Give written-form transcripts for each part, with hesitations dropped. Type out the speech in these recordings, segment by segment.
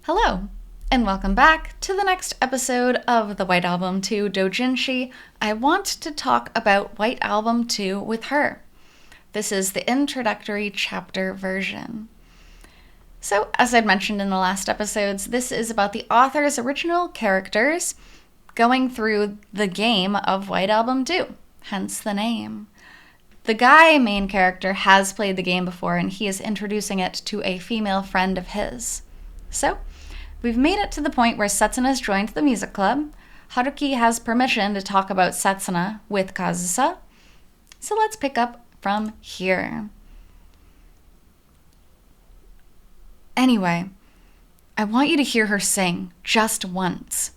Hello, and welcome back to the next episode of the White Album 2 Doujinshi. I want to talk about White Album 2 with her. This is the introductory chapter version. So, as I'd mentioned in the last episodes, this is about the author's original characters going through the game of White Album 2, hence the name. The guy main character has played the game before, and he is introducing it to a female friend of his. So, we've made it to the point where Setsuna has joined the music club. Haruki has permission to talk about Setsuna with Kazusa. So let's pick up from here. Anyway, I want you to hear her sing just once.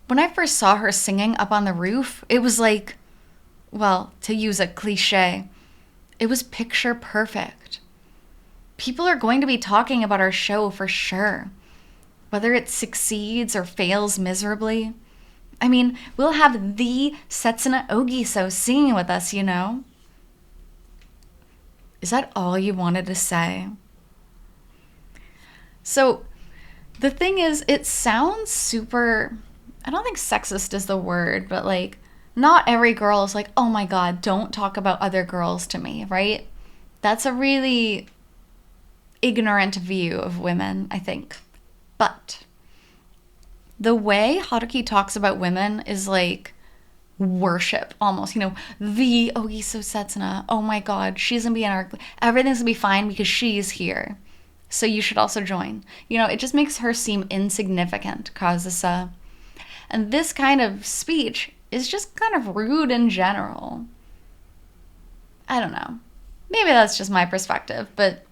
When I first saw her singing up on the roof, it was like, well, to use a cliche, it was picture perfect. People are going to be talking about our show for sure. Whether it succeeds or fails miserably. I mean, we'll have the Setsuna Ogiso singing with us, you know? Is that all you wanted to say? So, the thing is, it sounds super, I don't think sexist is the word, but like, not every girl is like, oh my god, don't talk about other girls to me, right? That's a really ignorant view of women, I think. But the way Haruki talks about women is like worship almost, the Ogiso Setsuna. Oh my god, she's gonna be in our, everything's gonna be fine because she's here. So you should also join. It just makes her seem insignificant, Kazusa. And this kind of speech is just kind of rude in general. I don't know. Maybe that's just my perspective, but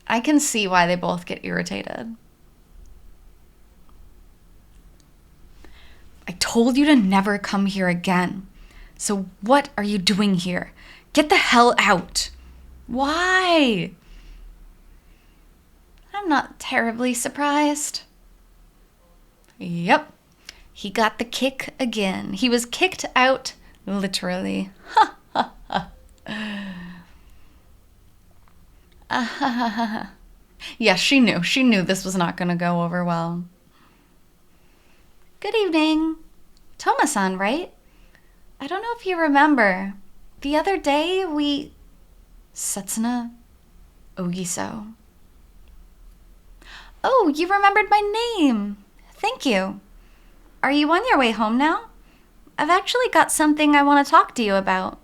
I can see why they both get irritated. I told you to never come here again. So what are you doing here? Get the hell out. Why? I'm not terribly surprised. Yep. He got the kick again. He was kicked out, literally. Ha ha ha. Yeah, she knew. She knew this was not going to go over well. Good evening. Toma-san, right? I don't know if you remember. The other day Setsuna Ogiso. Oh, you remembered my name. Thank you. Are you on your way home now? I've actually got something I want to talk to you about.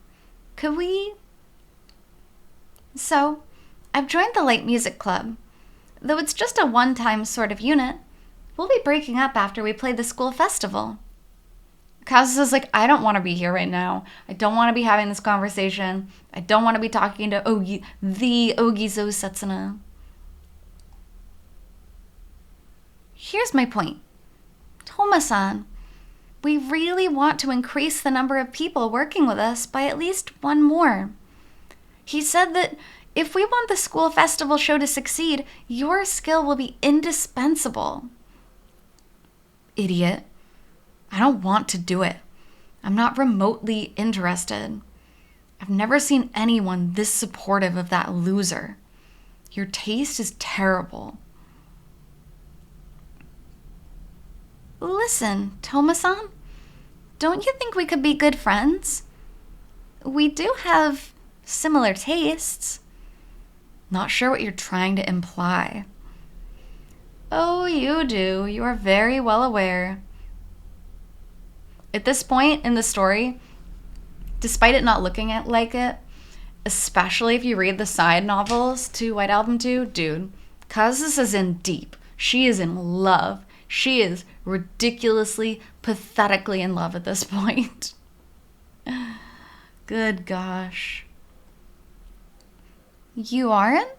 Could we? So, I've joined the light music club. Though it's just a one-time sort of unit, we'll be breaking up after we play the school festival. Kazusa's like, I don't want to be here right now. I don't want to be having this conversation. I don't want to be talking to the Ogiso Setsuna. Here's my point. Toma-san, we really want to increase the number of people working with us by at least one more. He said that if we want the school festival show to succeed, your skill will be indispensable. Idiot. I don't want to do it. I'm not remotely interested. I've never seen anyone this supportive of that loser. Your taste is terrible. Listen, Toma-san, don't you think we could be good friends? We do have similar tastes. Not sure what you're trying to imply. Oh, you do. You are very well aware. At this point in the story, despite it not looking like it, especially if you read the side novels to White Album 2, dude, Kazusa is in deep. She is in love. She is ridiculously, pathetically in love at this point. Good gosh. You aren't?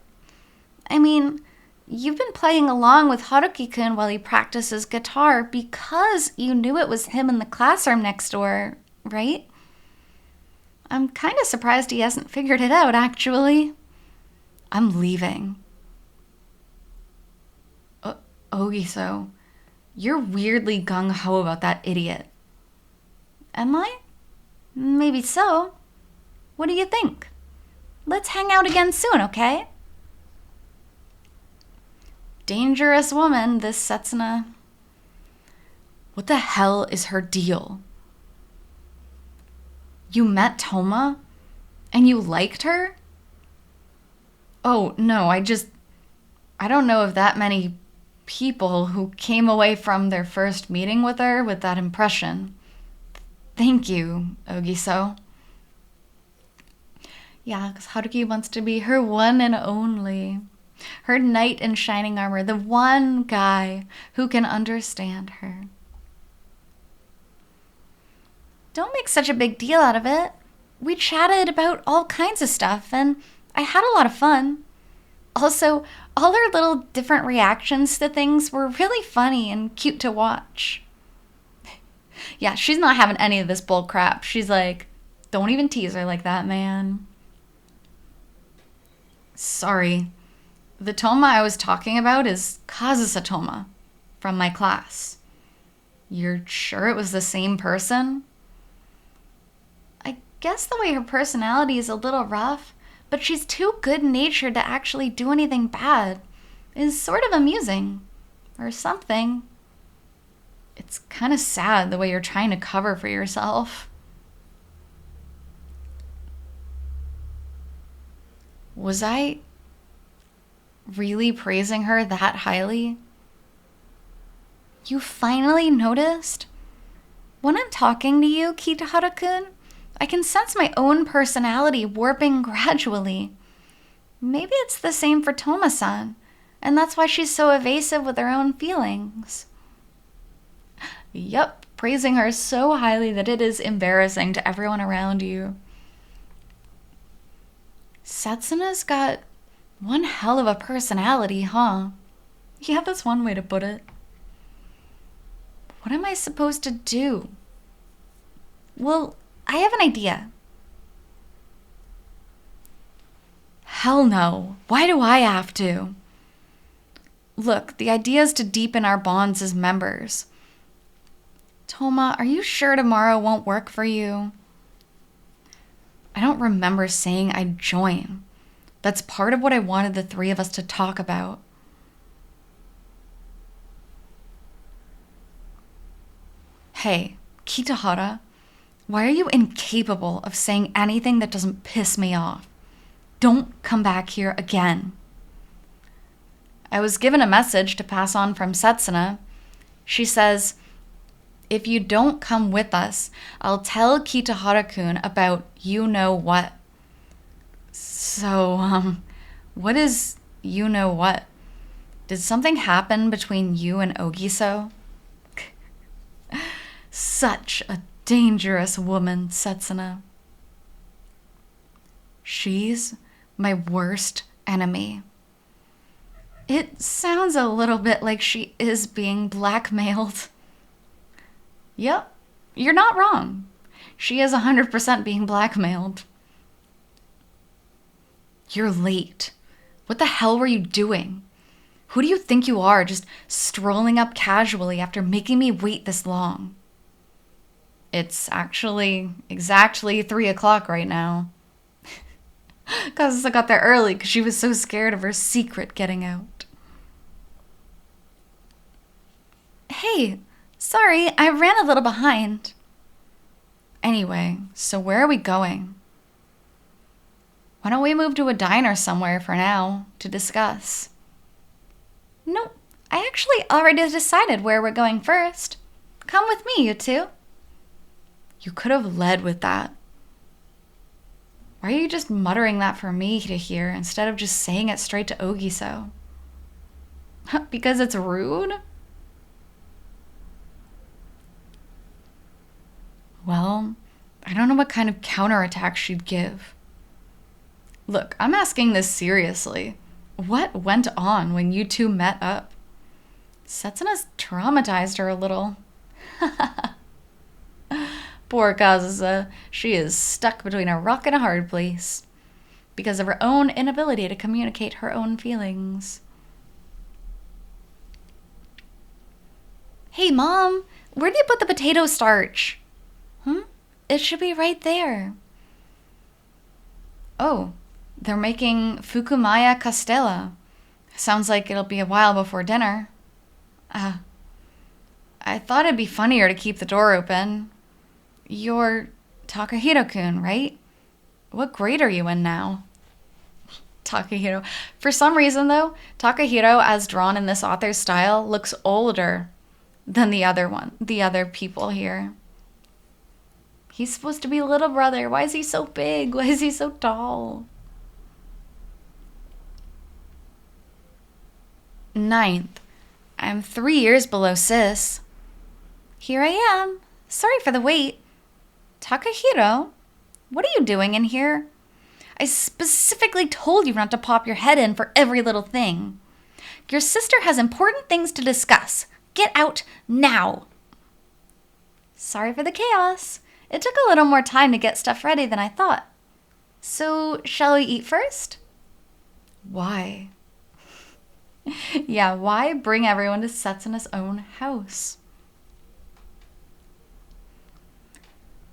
I mean, you've been playing along with Haruki-kun while he practices guitar because you knew it was him in the classroom next door, right? I'm kind of surprised he hasn't figured it out, actually. I'm leaving. Ogiso, you're weirdly gung-ho about that idiot. Am I? Maybe so. What do you think? Let's hang out again soon, okay? dangerous woman, this Setsuna. What the hell is her deal? You met Toma? And you liked her? Oh, no, I don't know of that many people who came away from their first meeting with her with that impression. Thank you, Ogiso. Yeah, because Haruki wants to be her one and only. Her knight in shining armor, the one guy who can understand her. Don't make such a big deal out of it. We chatted about all kinds of stuff, and I had a lot of fun. Also, all our little different reactions to things were really funny and cute to watch. Yeah, she's not having any of this bull crap. She's like, don't even tease her like that, man. Sorry. The Toma I was talking about is Kazusa Toma from my class. You're sure it was the same person? I guess the way her personality is a little rough, but she's too good-natured to actually do anything bad. Is sort of amusing. Or something. It's kind of sad the way you're trying to cover for yourself. Was I really praising her that highly? You finally noticed? When I'm talking to you, Kitahara-kun, I can sense my own personality warping gradually. Maybe it's the same for Toma-san, and that's why she's so evasive with her own feelings. Yup, praising her so highly that it is embarrassing to everyone around you. Setsuna's got one hell of a personality, huh? Yeah, that's one way to put it. What am I supposed to do? Well, I have an idea. Hell no. Why do I have to? Look, the idea is to deepen our bonds as members. Toma, are you sure tomorrow won't work for you? I don't remember saying I'd join. That's part of what I wanted the three of us to talk about. Hey, Kitahara, why are you incapable of saying anything that doesn't piss me off? Don't come back here again. I was given a message to pass on from Setsuna. She says, if you don't come with us, I'll tell Kitahara-kun about you-know-what. So, what is you-know-what? Did something happen between you and Ogiso? Such a dangerous woman, Setsuna. She's my worst enemy. It sounds a little bit like she is being blackmailed. Yep, you're not wrong. She is 100% being blackmailed. You're late. What the hell were you doing? Who do you think you are, just strolling up casually after making me wait this long? It's actually exactly 3 o'clock right now. Kazusa got there early because she was so scared of her secret getting out. Hey, sorry, I ran a little behind. Anyway, so where are we going? Why don't we move to a diner somewhere for now to discuss? No, I actually already decided where we're going first. Come with me, you two. You could have led with that. Why are you just muttering that for me to hear instead of just saying it straight to Ogiso? Because it's rude? Well, I don't know what kind of counterattack she'd give. Look, I'm asking this seriously. What went on when you two met up? Setsuna's traumatized her a little. Poor Kazusa. She is stuck between a rock and a hard place because of her own inability to communicate her own feelings. Hey, Mom, where did you put the potato starch? It should be right there. Oh, they're making Fukumaya Castella. Sounds like it'll be a while before dinner. Uh, I thought it'd be funnier to keep the door open. You're Takahiro-kun, right? What grade are you in now? Takahiro. For some reason, though, Takahiro, as drawn in this author's style, looks older than the other people here. He's supposed to be little brother. Why is he so big? Why is he so tall? Ninth. I'm 3 years below sis. Here I am. Sorry for the wait. Takahiro, what are you doing in here? I specifically told you not to pop your head in for every little thing. Your sister has important things to discuss. Get out now. Sorry for the chaos. It took a little more time to get stuff ready than I thought. So, shall we eat first? Why? Yeah, why bring everyone to Setsuna's own house?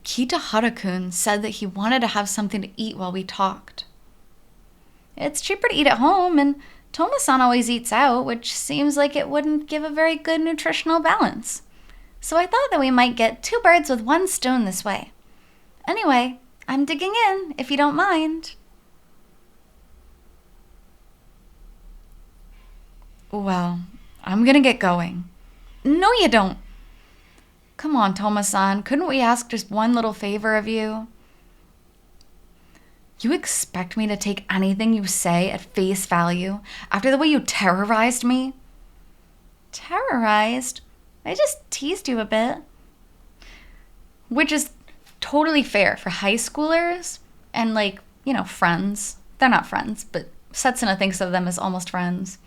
Kitahara-kun said that he wanted to have something to eat while we talked. It's cheaper to eat at home, and Toma-san always eats out, which seems like it wouldn't give a very good nutritional balance. So I thought that we might get 2 birds with 1 stone this way. Anyway, I'm digging in, if you don't mind. Well, I'm gonna get going. No, you don't. Come on, Toma-san, couldn't we ask just one little favor of you? You expect me to take anything you say at face value after the way you terrorized me? Terrorized? I just teased you a bit. Which is totally fair for high schoolers and, like, friends. They're not friends, but Setsuna thinks of them as almost friends.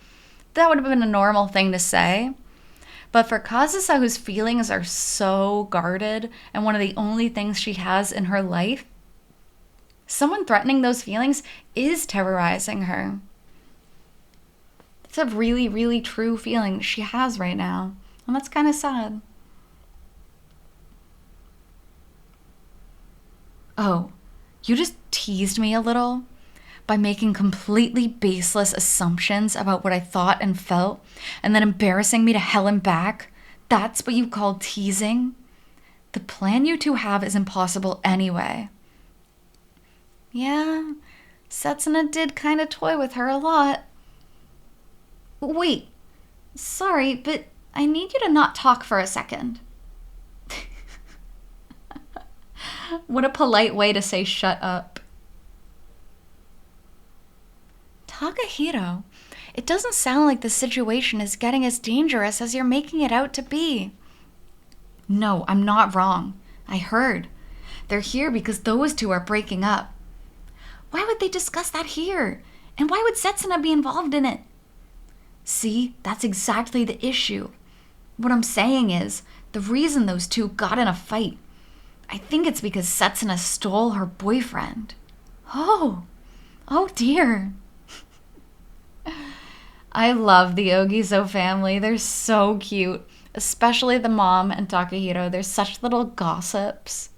That would have been a normal thing to say. But for Kazusa, whose feelings are so guarded and one of the only things she has in her life, someone threatening those feelings is terrorizing her. It's a really, really true feeling she has right now. And that's kind of sad. Oh, you just teased me a little by making completely baseless assumptions about what I thought and felt, and then embarrassing me to hell and back. That's what you call teasing? The plan you two have is impossible anyway. Yeah, Setsuna did kind of toy with her a lot. Wait, sorry, but I need you to not talk for a second. What a polite way to say shut up. Takahiro, it doesn't sound like the situation is getting as dangerous as you're making it out to be. No, I'm not wrong. I heard. They're here because those two are breaking up. Why would they discuss that here? And why would Setsuna be involved in it? See, that's exactly the issue. What I'm saying is, the reason those two got in a fight, I think it's because Setsuna stole her boyfriend. Oh dear. I love the Ogiso family. They're so cute. Especially the mom and Takahiro. They're such little gossips.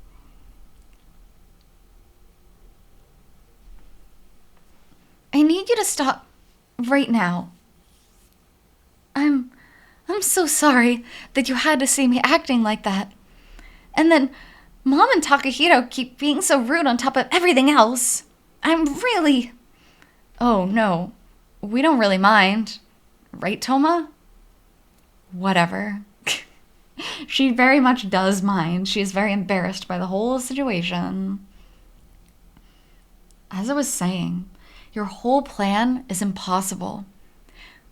I need you to stop right now. I'm so sorry that you had to see me acting like that. And then Mom and Takahiro keep being so rude on top of everything else. I'm really... Oh, no. We don't really mind. Right, Toma? Whatever. She very much does mind. She is very embarrassed by the whole situation. As I was saying, your whole plan is impossible.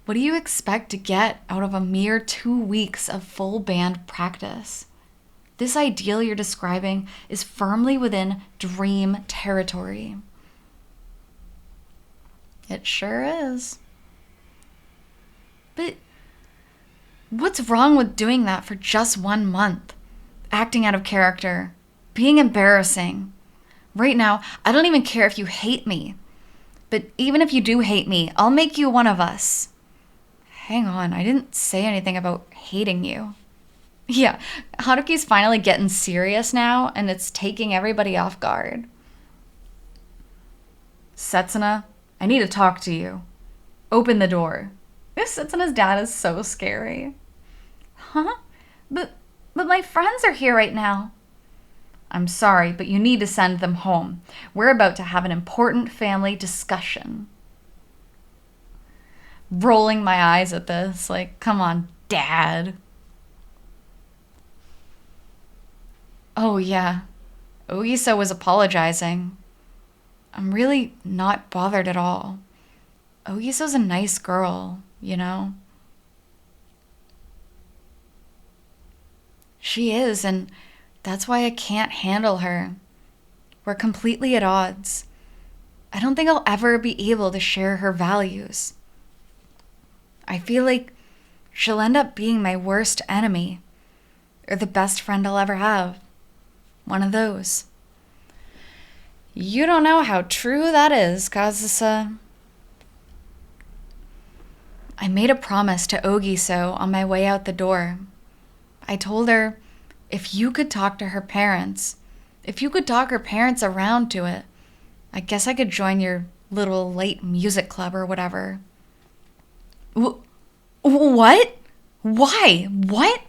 What do you expect to get out of a mere 2 weeks of full band practice? This ideal you're describing is firmly within dream territory. It sure is. But what's wrong with doing that for just 1 month? Acting out of character, being embarrassing. Right now, I don't even care if you hate me. But even if you do hate me, I'll make you one of us. Hang on, I didn't say anything about hating you. Yeah, Haruki's finally getting serious now, and it's taking everybody off guard. Setsuna, I need to talk to you. Open the door. Setsuna's dad is so scary. Huh? But my friends are here right now. I'm sorry, but you need to send them home. We're about to have an important family discussion. Rolling my eyes at this, like, come on, Dad. Oh, yeah. Ogiso was apologizing. I'm really not bothered at all. Ogiso's a nice girl, you know? She is, and that's why I can't handle her. We're completely at odds. I don't think I'll ever be able to share her values. I feel like she'll end up being my worst enemy, or the best friend I'll ever have. One of those. You don't know how true that is, Kazusa. I made a promise to Ogiso on my way out the door. I told her, if you could talk to her parents, if you could talk her parents around to it, I guess I could join your little light music club or whatever. What? Why? What?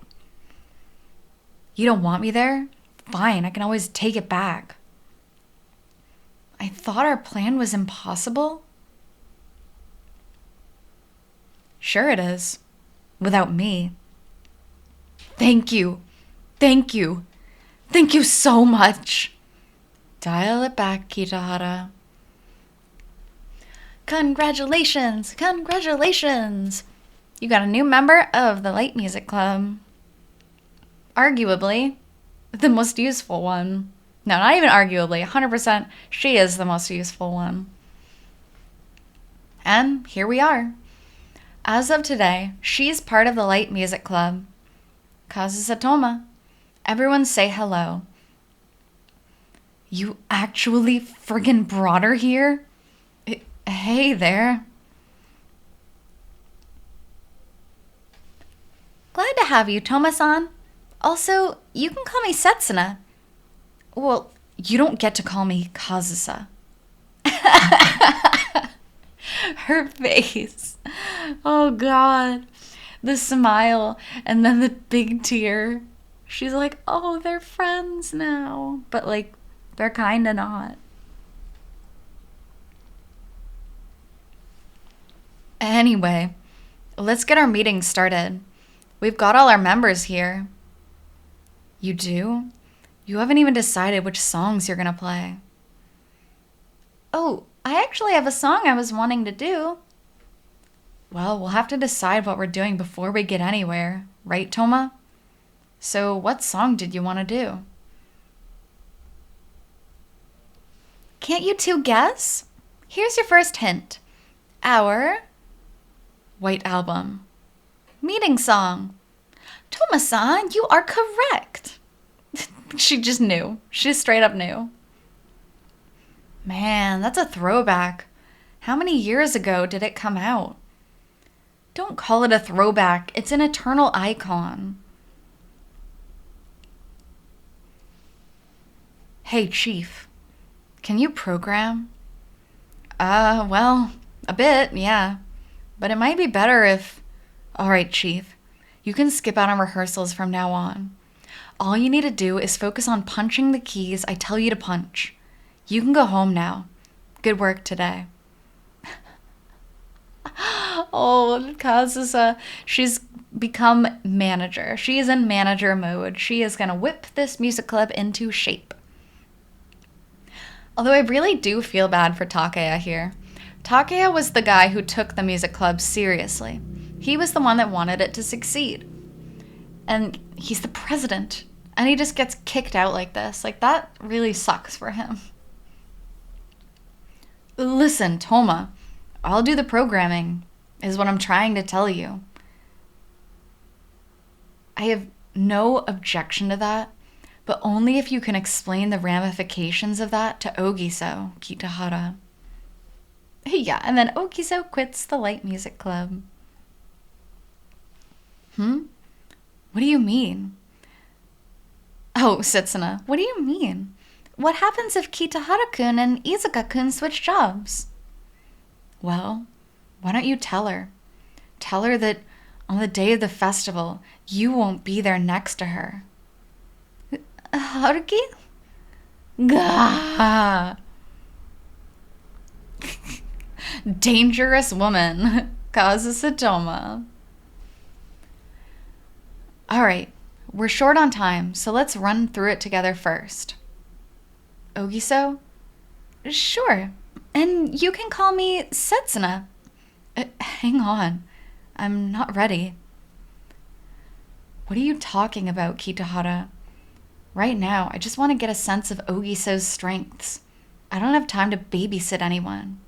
You don't want me there? Fine, I can always take it back. I thought our plan was impossible. Sure it is. Without me. Thank you. Thank you. Thank you so much. Dial it back, Kitahara. Congratulations! Congratulations! You got a new member of the Light Music Club. Arguably, the most useful one. No, not even arguably. 100%, she is the most useful one. And here we are. As of today, she's part of the Light Music Club. Kazusa Toma. Everyone say hello. You actually friggin' brought her here? Hey there. Glad to have you, Toma-san. Also, you can call me Setsuna. Well, you don't get to call me Kazusa. Her face. Oh, God. The smile and then the big tear. She's like, oh, they're friends now. But, like, they're kinda not. Anyway, let's get our meeting started. We've got all our members here. You do? You haven't even decided which songs you're gonna play. Oh, I actually have a song I was wanting to do. Well, we'll have to decide what we're doing before we get anywhere, right, Toma? So what song did you want to do? Can't you two guess? Here's your first hint. Our White Album meeting song. Toma-san, you are correct. She just knew. She straight up knew. Man, that's a throwback. How many years ago did it come out? Don't call it a throwback. It's an eternal icon. Hey, Chief. Can you program? Well, a bit, yeah. But it might be better if... All right, Chief. You can skip out on rehearsals from now on. All you need to do is focus on punching the keys I tell you to punch. You can go home now. Good work today. Oh, Kazusa, she's become manager. She is in manager mode. She is going to whip this music club into shape. Although I really do feel bad for Takeya here. Takeya was the guy who took the music club seriously. He was the one that wanted it to succeed. And he's the president. And he just gets kicked out like this. Like, that really sucks for him. Listen, Toma, I'll do the programming, is what I'm trying to tell you. I have no objection to that, but only if you can explain the ramifications of that to Ogiso, Kitahara. Yeah, and then Ogiso quits the Light Music Club. What do you mean? Oh, Setsuna, what do you mean? What happens if Kitahara-kun and Izuka-kun switch jobs? Well, why don't you tell her? Tell her that on the day of the festival, you won't be there next to her. Haruki? Gah! Dangerous woman, Kazusatoma. Alright, we're short on time, so let's run through it together first. Ogiso? Sure, and you can call me Setsuna. Hang on, I'm not ready. What are you talking about, Kitahara? Right now, I just want to get a sense of Ogiso's strengths. I don't have time to babysit anyone.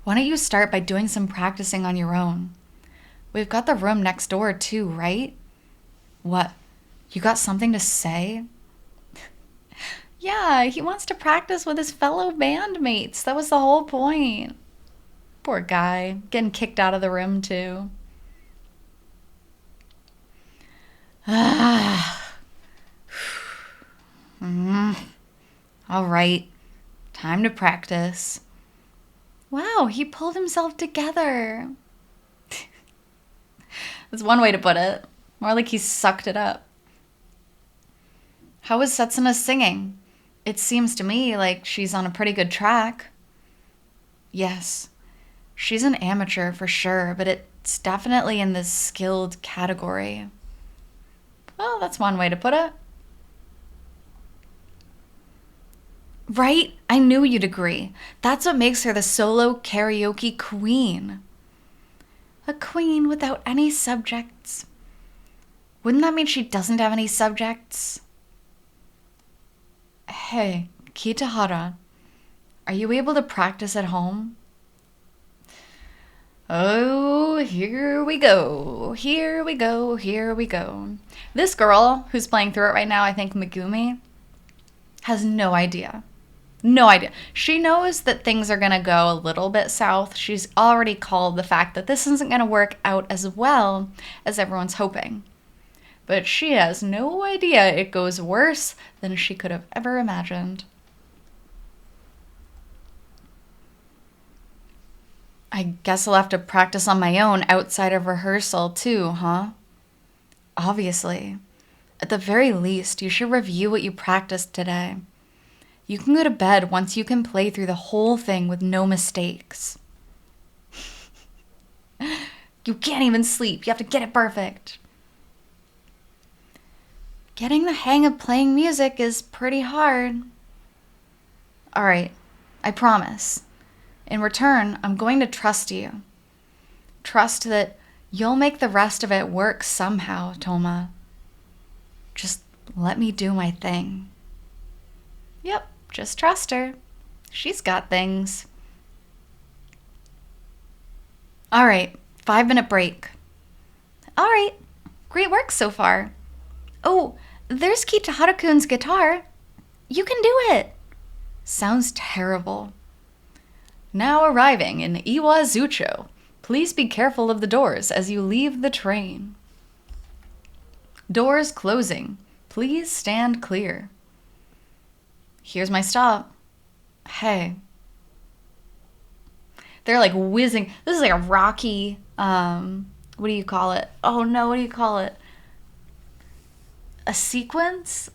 Why don't you start by doing some practicing on your own? We've got the room next door too, right? What? You got something to say? Yeah, he wants to practice with his fellow bandmates. That was the whole point. Poor guy, getting kicked out of the room too. All right, time to practice. Wow, he pulled himself together. That's one way to put it. More like he sucked it up. How is Setsuna singing? It seems to me like she's on a pretty good track. Yes, she's an amateur for sure, but it's definitely in the skilled category. Well, that's one way to put it. Right? I knew you'd agree. That's what makes her the solo karaoke queen. A queen without any subjects. Wouldn't that mean she doesn't have any subjects? Hey, Kitahara, are you able to practice at home? Oh, here we go. Here we go. Here we go. This girl who's playing through it right now, I think Megumi, has no idea. No idea. She knows that things are going to go a little bit south. She's already called the fact that this isn't going to work out as well as everyone's hoping. But she has no idea it goes worse than she could have ever imagined. I guess I'll have to practice on my own outside of rehearsal too, huh? Obviously. At the very least, you should review what you practiced today. You can go to bed once you can play through the whole thing with no mistakes. You can't even sleep. You have to get it perfect. Getting the hang of playing music is pretty hard. All right, I promise. In return, I'm going to trust you. Trust that you'll make the rest of it work somehow, Toma. Just let me do my thing. Yep, just trust her. She's got things. All right, 5-minute break. All right, great work so far. Oh, there's Kitahara-kun's guitar. You can do it. Sounds terrible. Now arriving in WA2. Please be careful of the doors as you leave the train. Doors closing. Please stand clear. Here's my stop. Hey. They're like whizzing. This is like a Rocky, what do you call it? Oh no, what do you call it? A sequence?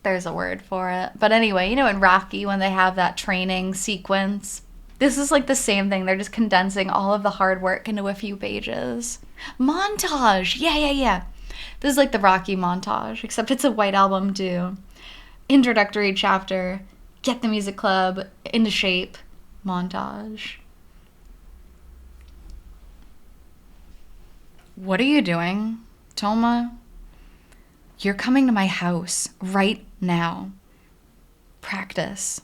There's a word for it. But anyway, you know in Rocky when they have that training sequence? This is like the same thing. They're just condensing all of the hard work into a few pages. Montage! Yeah. This is like the Rocky montage, except it's a White Album too. Introductory chapter, get the music club into shape, montage. What are you doing, Toma? You're coming to my house right now. Practice.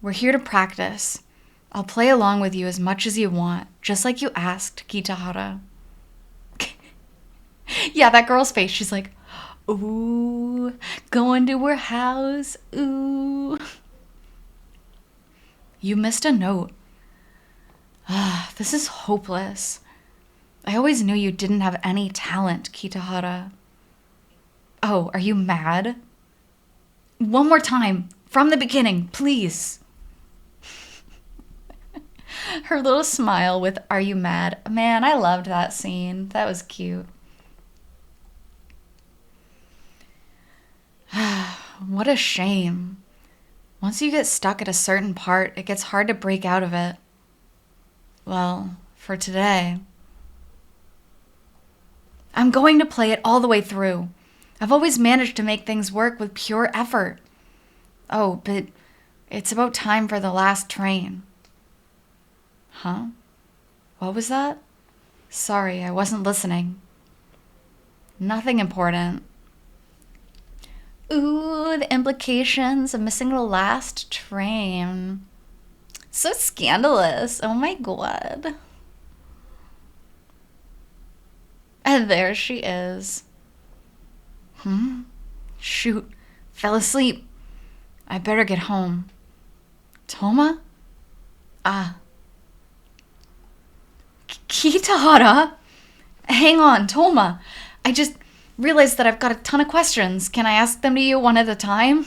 We're here to practice. I'll play along with you as much as you want, just like you asked, Kitahara. Yeah, that girl's face, she's like, ooh, going to her house, ooh. You missed a note. This is hopeless. I always knew you didn't have any talent, Kitahara. Oh, are you mad? One more time, from the beginning, please. Her little smile with, "Are you mad?" Man, I loved that scene. That was cute. What a shame. Once you get stuck at a certain part, it gets hard to break out of it. Well, for today, I'm going to play it all the way through. I've always managed to make things work with pure effort. Oh, but it's about time for the last train. Huh? What was that? Sorry, I wasn't listening. Nothing important. Ooh, the implications of missing the last train. So scandalous. Oh my god. And there she is. Shoot. Fell asleep. I better get home. Toma? Ah. Kitahara? Hang on, Toma. I just realized that I've got a ton of questions. Can I ask them to you one at a time?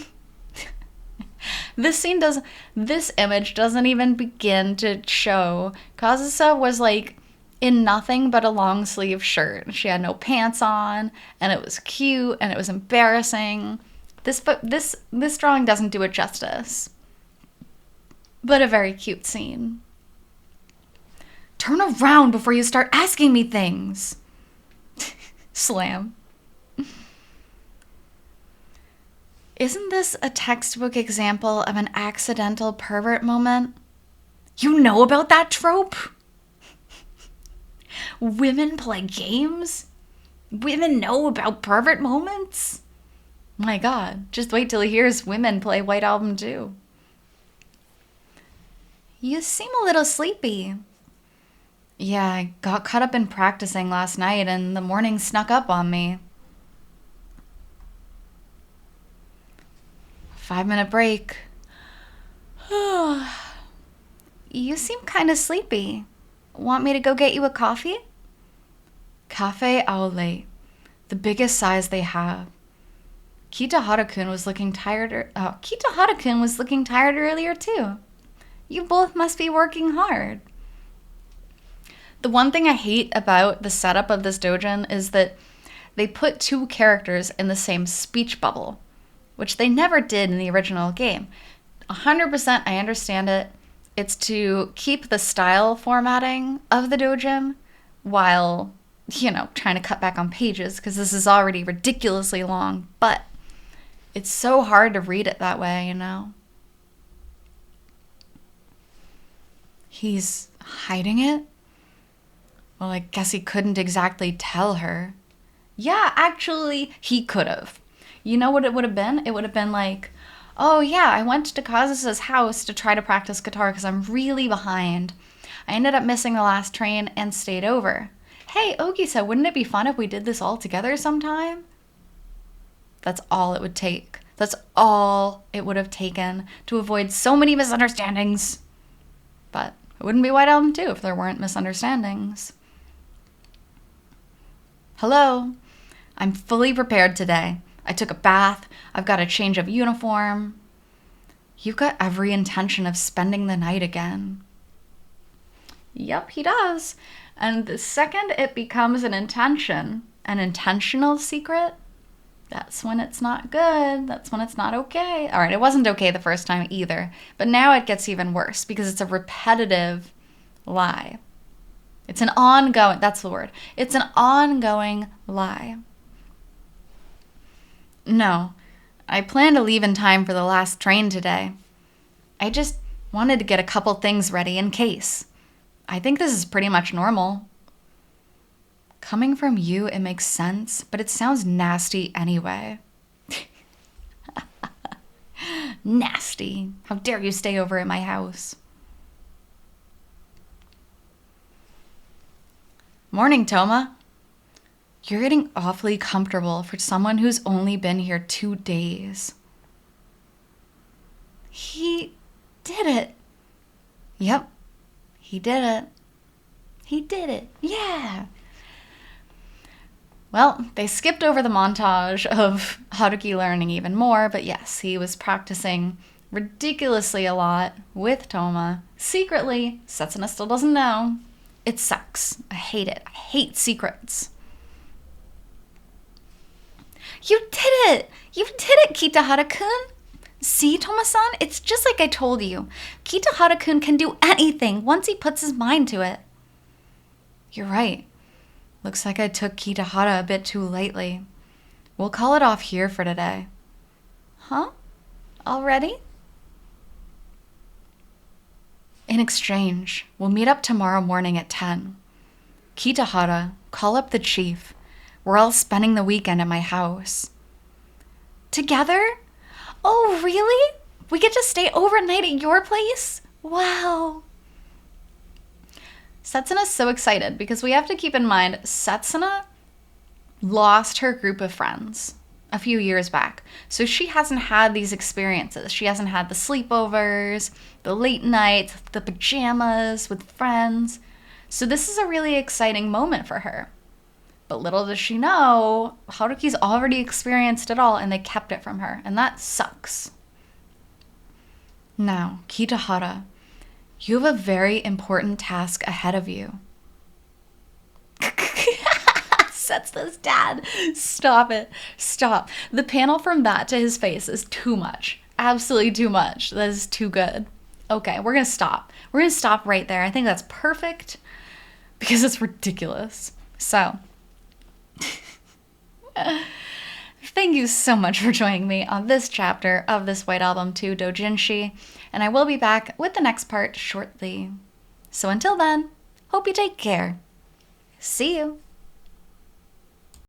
This image doesn't even begin to show. Kazusa was like in nothing but a long sleeve shirt. She had no pants on, and it was cute, and it was embarrassing. This drawing doesn't do it justice. But a very cute scene. Turn around before you start asking me things. Slam. Isn't this a textbook example of an accidental pervert moment? You know about that trope? Women play games? Women know about pervert moments? My god, just wait till he hears women play White Album 2. You seem a little sleepy. Yeah, I got caught up in practicing last night and the morning snuck up on me. 5-minute break. You seem kind of sleepy. Want me to go get you a coffee? Cafe au lait. The biggest size they have. Kitahara-kun was looking tired earlier too. You both must be working hard. The one thing I hate about the setup of this doujin is that they put two characters in the same speech bubble, which they never did in the original game. 100% I understand it. It's to keep the style formatting of the doujin while, trying to cut back on pages because this is already ridiculously long, but it's so hard to read it that way, He's hiding it? Well, I guess he couldn't exactly tell her. Yeah, actually, he could have. You know what it would have been? It would have been like, oh yeah, I went to Kazusa's house to try to practice guitar because I'm really behind. I ended up missing the last train and stayed over. Hey, Ogisa, wouldn't it be fun if we did this all together sometime? That's all it would take. That's all it would have taken to avoid so many misunderstandings. But it wouldn't be White Album 2 if there weren't misunderstandings. Hello. I'm fully prepared today. I took a bath. I've got a change of uniform. You've got every intention of spending the night again. Yep, he does. And the second it becomes an intention, an intentional secret, that's when it's not good. That's when it's not okay. All right, it wasn't okay the first time either. But now it gets even worse because it's a repetitive lie. It's an ongoing, that's the word. It's an ongoing lie. No, I plan to leave in time for the last train today. I just wanted to get a couple things ready in case. I think this is pretty much normal. Coming from you, it makes sense, but it sounds nasty anyway. Nasty. How dare you stay over at my house? Morning, Toma. You're getting awfully comfortable for someone who's only been here 2 days. He did it. Yep, he did it. He did it. Yeah. Well, they skipped over the montage of Haruki learning even more, but yes, he was practicing ridiculously a lot with Toma Secretly, Setsuna still doesn't know. It sucks. I hate it. I hate secrets. You did it! You did it, Kitahara-kun! See, Toma-san? It's just like I told you. Kitahara-kun can do anything once he puts his mind to it. You're right. Looks like I took Kitahara a bit too lightly. We'll call it off here for today. Huh? Already? In exchange, we'll meet up tomorrow morning at 10. Kitahara, call up the chief. We're all spending the weekend at my house. Together? Oh, really? We get to stay overnight at your place? Wow. Setsuna's so excited because we have to keep in mind Setsuna lost her group of friends a few years back. So she hasn't had these experiences. She hasn't had the sleepovers, the late nights, the pajamas with friends. So this is a really exciting moment for her. But little does she know, Haruki's already experienced it all and they kept it from her. And that sucks. Now, Kitahara, you have a very important task ahead of you. Setsuna's dad. Stop it. Stop. The panel from that to his face is too much. Absolutely too much. That is too good. Okay, we're going to stop. We're going to stop right there. I think that's perfect because it's ridiculous. So, thank you so much for joining me on this chapter of this White Album 2 Doujinshi, and I will be back with the next part shortly. So until then, hope you take care. See you.